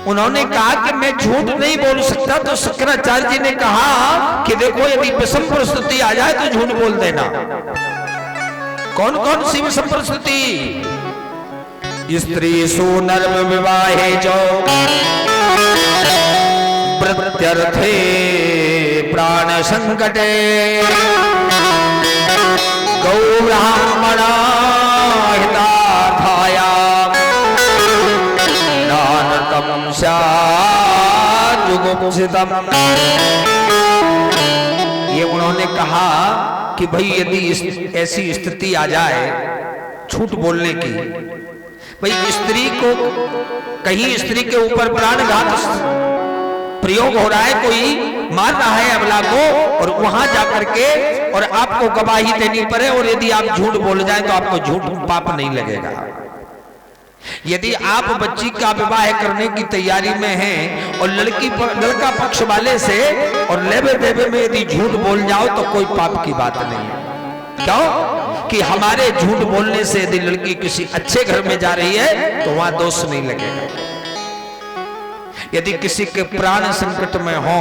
उन्होंने कहा कि मैं झूठ नहीं बोल सकता। तो शुक्राचार्य जी ने कहा कि देखो यदि विषम परिस्थिति आ जाए तो झूठ बोल देना। कौन कौन सी विषम परिस्थिति? स्त्री सुनर्म विवाहे जो प्रत्यर्थे प्राण संकटे गौ ब्राह्मणा हितार्थाया नानतम स्याजुगुप्सितम। ये उन्होंने कहा कि भाई यदि ऐसी स्थिति आ जाए झूठ बोलने की, भाई स्त्री को कहीं स्त्री के ऊपर प्राणघात प्रयोग हो रहा है, कोई मार रहा है अबला को, और वहां जाकर के और आपको गवाही देनी पड़े, और यदि आप झूठ बोल जाए तो आपको झूठ पाप नहीं लगेगा। यदि आप बच्ची का विवाह करने की तैयारी में हैं और लड़का पक्ष वाले से और लेवे देवे में यदि झूठ बोल जाओ तो कोई पाप की बात नहीं है। क्यों? कि हमारे झूठ बोलने से यदि लड़की किसी अच्छे घर में जा रही है तो वहां दोष नहीं लगेगा। यदि किसी के प्राण संकट में हो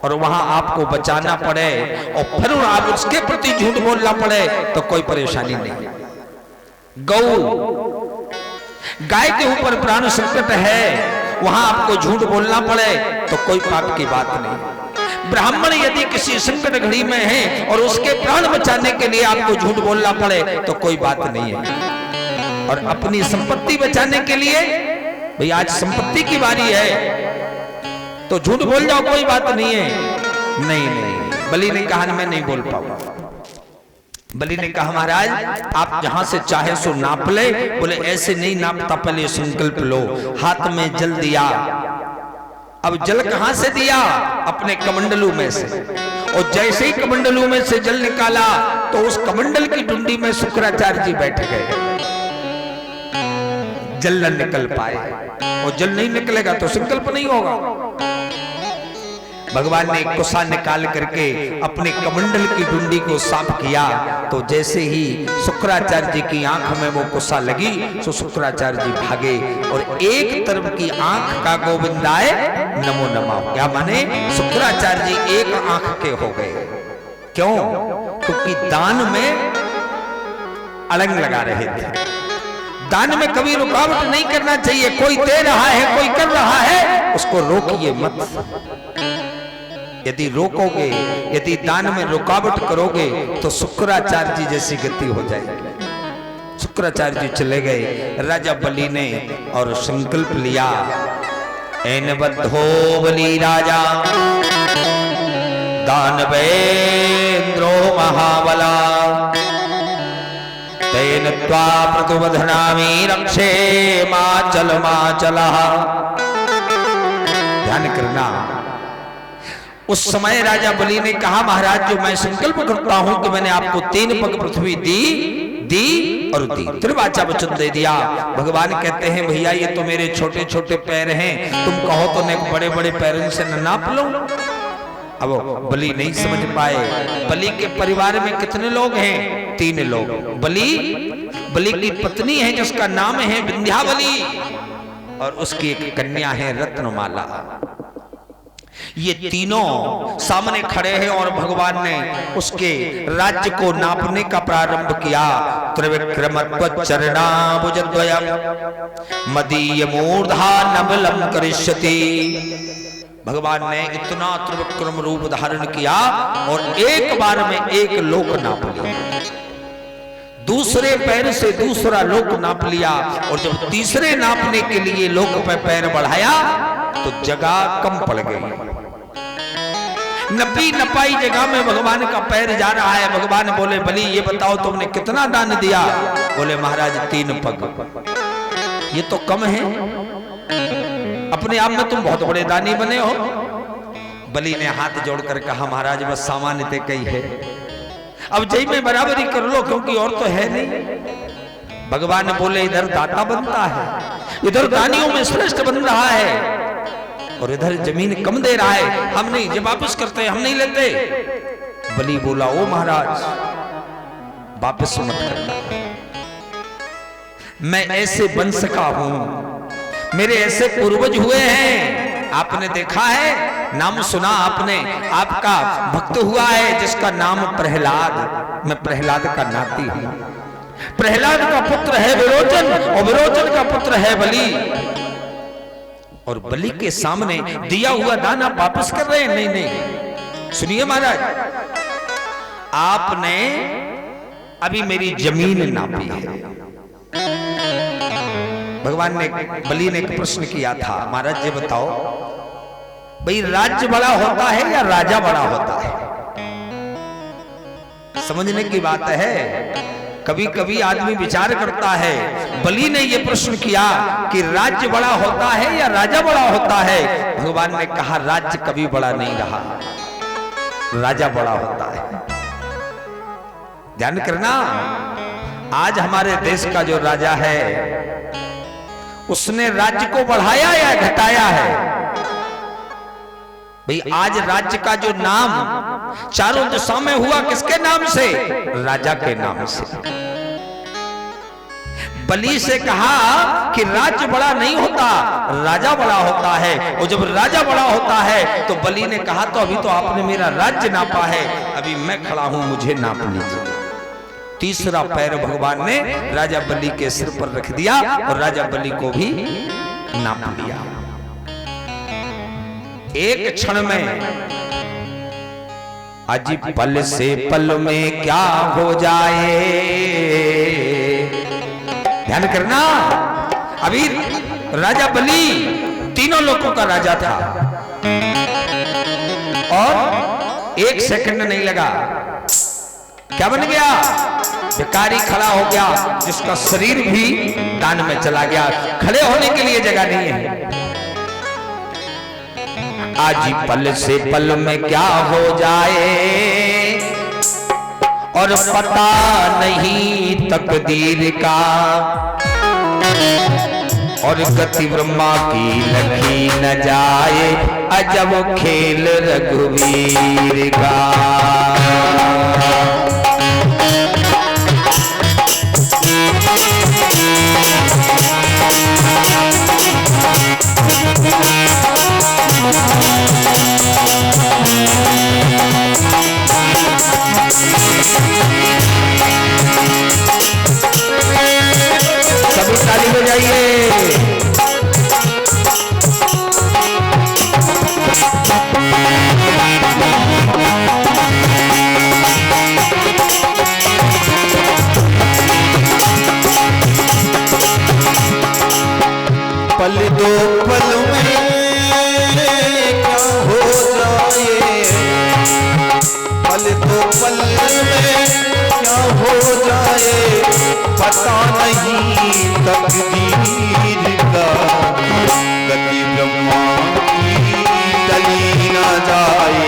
और वहां आपको बचाना पड़े और फिर आप उसके प्रति झूठ बोलना पड़े तो कोई परेशानी नहीं। गाय के ऊपर प्राण संकट है, वहां आपको झूठ बोलना पड़े तो कोई पाप की बात नहीं। ब्राह्मण यदि किसी संकट घड़ी में है और उसके प्राण बचाने के लिए आपको झूठ बोलना पड़े तो कोई बात नहीं है। और अपनी संपत्ति बचाने के लिए, भाई आज संपत्ति की बारी है तो झूठ बोल जाओ, कोई बात नहीं है। नहीं, बलि ने कहा मैं नहीं बोल पाऊंगा। बलि ने कहा महाराज आप जहां से चाहे सो नाप ले। बोले ऐसे नहीं नापता, पहले संकल्प लो। हाथ में जल दिया। अब जल कहां से दिया? अपने कमंडलू में से। और जैसे ही कमंडलू में से जल निकाला तो उस कमंडल की डुंडी में शुक्राचार्य जी बैठ गए। जल न निकल पाए, और जल नहीं निकलेगा तो संकल्प नहीं होगा। भगवान ने कुसा निकाल करके अपने कमंडल की डुंडी को साफ किया तो जैसे ही शुक्राचार्य जी की आंख में वो कुसा लगी तो शुक्राचार्य जी भागे और एक तरफ की आंख का गोविंदाय नमो नमः। क्या माने? शुक्राचार्य जी एक आंख के हो गए। क्यों? क्योंकि दान में अलंग लगा रहे थे। दान में कभी रुकावट नहीं करना चाहिए। कोई दे रहा है, कोई कर रहा है, उसको रोकिए मत। यदि रोकोगे, यदि दान में रुकावट करोगे तो शुक्राचार्य जी जैसी गति हो जाएगी। शुक्राचार्य जी चले गए। राजा बलि ने और संकल्प लिया, एन बद्धो बलि राजा दानवेंद्रो महाबला तेन त्वा प्रतिबध्नामि रक्षे माचलः। ध्यान करना, उस समय राजा बलि ने कहा महाराज जो मैं संकल्प करता हूं कि मैंने आपको 3 पग पृथ्वी दी और दी, त्रिवाचा वचन दे दिया। भगवान कहते हैं भैया ये तो मेरे छोटे छोटे पैर हैं, तुम कहो तो मैं बड़े बड़े पैरों से न नाप लूं। अब बलि नहीं समझ पाए। बलि के परिवार में कितने लोग हैं? 3 लोग। बलि की पत्नी है जिसका नाम है विंध्यावली और उसकी एक कन्या है रत्नमाला। ये तीनों सामने खड़े हैं और भगवान ने उसके राज्य को नापने का प्रारंभ किया। त्रिविक्रमत्वचरणाभुजद्वयम् मदीय मूर्धा नबलम करिष्यति। भगवान ने इतना त्रिविक्रम रूप धारण किया और एक बार में एक लोक नाप लिया। दूसरे पैर से दूसरा लोक नाप लिया और जब तीसरे नापने के लिए लोक पे पैर बढ़ाया तो जगह कम पड़ गई। नपी नपाई जगह में भगवान का पैर जा रहा है। भगवान बोले बलि ये बताओ तुमने कितना दान दिया? बोले महाराज 3 पग। ये तो कम है, अपने आप में तुम बहुत बड़े दानी बने हो। बलि ने हाथ जोड़कर कहा महाराज बस सामान्य ते कही है, अब जय में बराबरी कर लो क्योंकि और तो है नहीं। भगवान बोले इधर दाता बनता है, इधर दानियों में श्रेष्ठ बन रहा है और इधर जमीन कम दे रहा है। हम नहीं, जब वापस करते हम नहीं लेते। बलि बोला ओ महाराज वापस मत करना, मैं ऐसे बन सका हूं, मेरे ऐसे पूर्वज हुए हैं, आपने देखा है, नाम सुना आपने, आपका भक्त हुआ है जिसका नाम प्रहलाद। मैं प्रहलाद का नाती हूं। प्रहलाद का पुत्र है विरोचन और विरोचन का पुत्र है बलि। और बलि के सामने दिया हुआ दान आप वापस कर रहे हैं? नहीं नहीं, सुनिए महाराज, आपने अभी मेरी जमीन नापी है। भगवान ने, बलि ने एक प्रश्न किया था, महाराज ये बताओ भाई, राज्य बड़ा होता है या राजा बड़ा होता है? समझने की बात है। कभी कभी आदमी विचार करता है। बलि ने यह प्रश्न किया कि राज्य बड़ा होता है या राजा बड़ा होता है? भगवान ने कहा राज्य कभी बड़ा नहीं रहा, राजा बड़ा होता है। ध्यान करना, आज हमारे देश का जो राजा है उसने राज्य को बढ़ाया या घटाया है? भाई आज राज्य का जो नाम चारों दिशा में हुआ किसके नाम से? राजा के नाम से। बलि से कहा कि राज्य बड़ा नहीं होता, राजा बड़ा होता है। और जब राजा बड़ा होता है तो बलि ने कहा तो अभी तो आपने मेरा राज्य नापा है, अभी मैं खड़ा हूं, मुझे नाप लीजिए। तीसरा पैर भगवान ने राजा बलि के सिर पर रख दिया और राजा बलि को भी नाप लिया। एक क्षण में, अजी पल से पल में क्या हो जाए। ध्यान करना, अभी राजा बलि तीनों लोगों का राजा था और एक सेकंड नहीं लगा, क्या बन गया? भिखारी खड़ा हो गया, जिसका शरीर भी दान में चला गया, खड़े होने के लिए जगह नहीं है। आज ही पल से पल में क्या हो जाए और पता नहीं तकदीर का, और गति ब्रह्मा की लखी न जाए, अजब खेल रघुवीर का। सभी ताली बजाइए। पल दो पल में क्या हो जाए, पल दो पल में क्या हो जाए, पता नहीं तकदीर का, गति ब्रह्मा की टली ना जाए,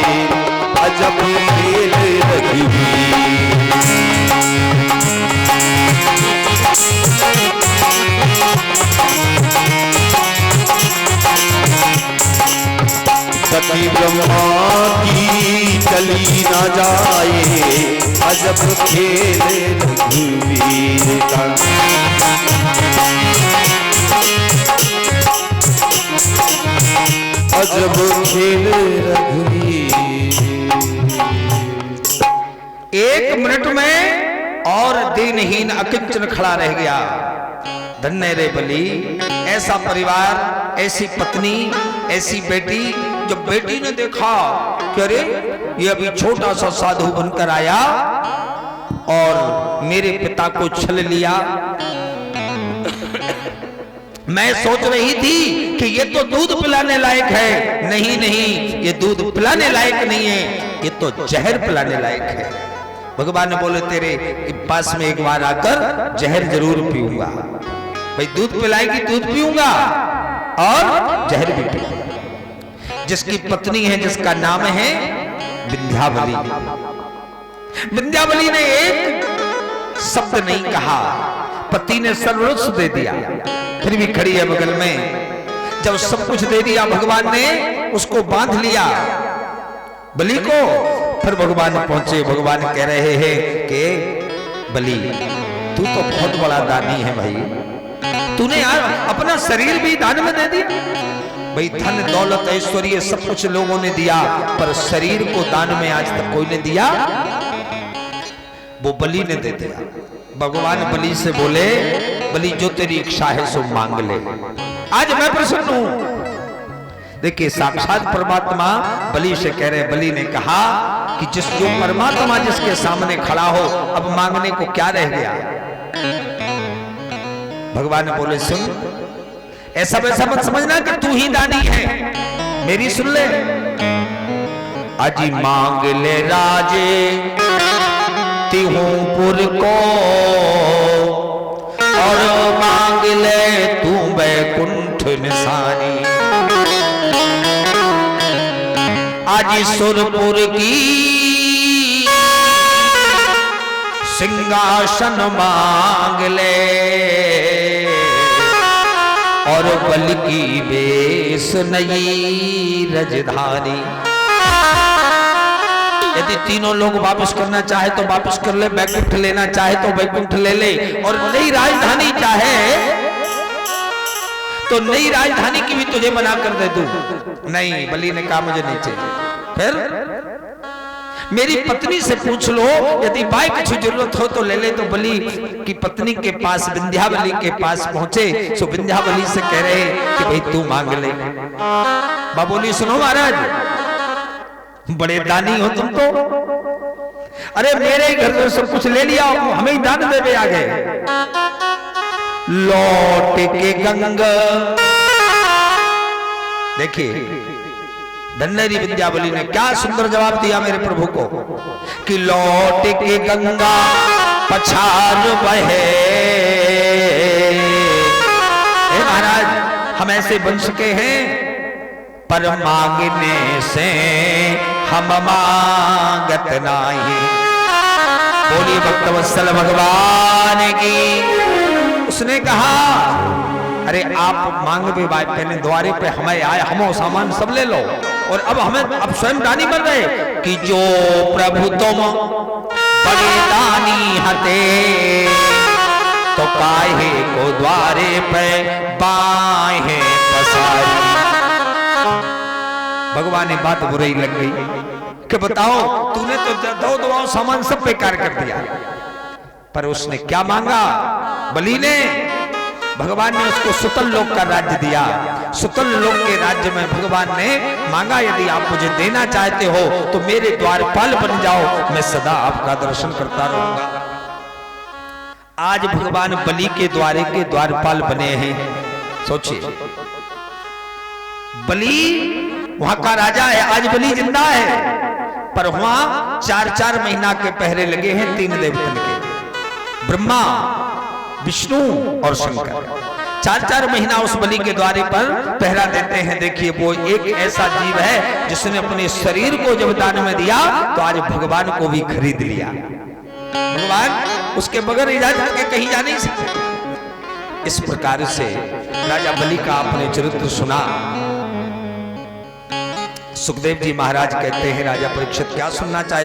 अजब खेल रघुवीर। गति ब्रह्मा की चली ना जाए, अजब खेल रघुवीर का। अजब खेल रघुवीर। एक मिनट में और दीनहीन अकिंचन खड़ा रह गया। धन्य रे बलि, ऐसा परिवार, ऐसी पत्नी, ऐसी बेटी। जब बेटी ने देखा कि अरे ये अभी छोटा सा साधु बनकर आया और मेरे पिता को छल लिया, मैं सोच रही थी कि ये तो दूध पिलाने लायक है, नहीं नहीं, ये दूध पिलाने लायक नहीं है, ये तो जहर पिलाने लायक है। भगवान ने बोले तेरे पास में एक बार आकर जहर जरूर पीऊंगा। भाई दूध पिलाएगी, दूध पीऊंगा और जहर भी पीऊंगा। जिसकी पत्नी है, जिसका नाम है विंध्यावली। विंध्यावली ने एक शब्द नहीं कहा, पति ने सर्वस्व दे दिया, फिर भी खड़ी है बगल में। जब सब कुछ दे दिया भगवान ने, उसको बांध लिया बलि को। फिर भगवान पहुंचे, भगवान कह रहे हैं कि बलि तू तो बहुत बड़ा दानी है भाई, तूने यार अपना शरीर भी दान में दे दिया। भाई धन दौलत ऐश्वर्य सब कुछ लोगों ने दिया, पर शरीर को दान में आज तक कोई ने दिया? वो बलि ने दे दिया। भगवान बलि से बोले, बलि जो तेरी इच्छा है सो मांग ले, आज मैं प्रसन्न हूं। देखिए साक्षात परमात्मा बलि से कह रहे, बलि ने कहा कि जो परमात्मा जिसके सामने खड़ा हो, अब मांगने को क्या रह गया। भगवान बोले, सुन, ऐसा वैसा मत समझना कि तू ही दानी है, मेरी सुन ले। अजी मांग ले राजे तिहुपुर को, और मांग ले तू बैकुंठ निशानी। आज सुरपुर की सिंहासन मांग ले, और बल की बेस नई राजधानी। यदि तीनों लोग वापस करना चाहे तो वापस कर ले, बैकुंठ लेना चाहे तो बैकुंठ ले ले, और नई राजधानी चाहे तो नई राजधानी की भी तुझे बना कर दे दूं। नहीं, बलि ने कहा मुझे नहीं चाहिए। फिर मेरी पत्नी से पूछ लो, यदि बाई कुछ जरूरत हो तो ले ले। तो बलि की पत्नी के पास, विंध्यावली के पास पहुंचे, सो विंध्यावली से कह रहे कि भाई तू मांग ले। बाबोली, सुनो महाराज, बड़े दानी हो तुम तो। अरे मेरे ही घर में सब कुछ ले लिया, हमें ही दान देवे आ गए। लौट के गंगा, देखिए धन्यरी विंध्यावली ने क्या सुंदर जवाब दिया मेरे प्रभु को कि लौट के गंगा पछार बहे। महाराज, हम ऐसे बन सके हैं, पर मांगने से हम मांगत नहीं। बोली भक्तवत्सल भगवान की। उसने कहा, अरे आप मांग भी भाई, पहले द्वारे पे हमें आए, हम सामान सब ले लो, और अब हमें अब स्वयं दानी बन गए कि जो प्रभु तुम बड़े दानी हते, तो काहे को द्वारे पे बाहे पसारी। भगवान ने बात बुरी लग गई कि बताओ, तूने तो दो दुआओं सामान सब बेकार कर दिया। पर उसने क्या मांगा? बलि ने, भगवान ने उसको सुतल लोक का राज्य दिया। सुतल लोक के राज्य में भगवान ने मांगा, यदि आप मुझे देना चाहते हो तो मेरे द्वारपाल बन जाओ, मैं सदा आपका दर्शन करता रहूंगा। आज भगवान बलि के द्वारे के द्वारपाल बने हैं। सोचिए, बलि वहां का राजा है, आज बलि जिंदा है, पर वहां 4-4 महीना के पहरे लगे हैं 3 देवतन के, ब्रह्मा, विष्णु और शंकर। 4-4 महीना उस बलि के द्वारे पर पहरा देते हैं। देखिए, वो एक ऐसा जीव है जिसने अपने शरीर को जब दान में दिया तो आज भगवान को भी खरीद लिया। भगवान उसके बगैर इजाजत के कहीं जा नहीं सकते। इस प्रकार से राजा बलि का आपने चरित्र सुना। सुखदेव जी महाराज कहते हैं, राजा परीक्षित क्या सुनना चाहते